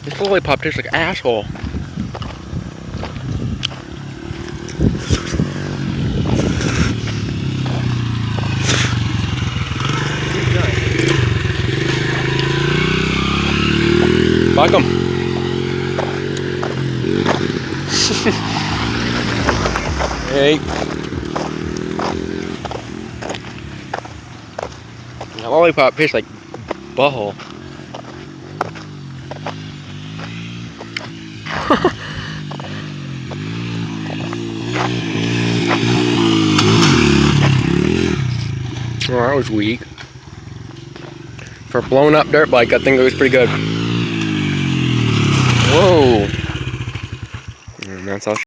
This lollipop tastes like asshole. Like them. Hey. That lollipop tastes like butthole. Oh, that was weak. For a blown up dirt bike, I think it was pretty good. Whoa. And that's all.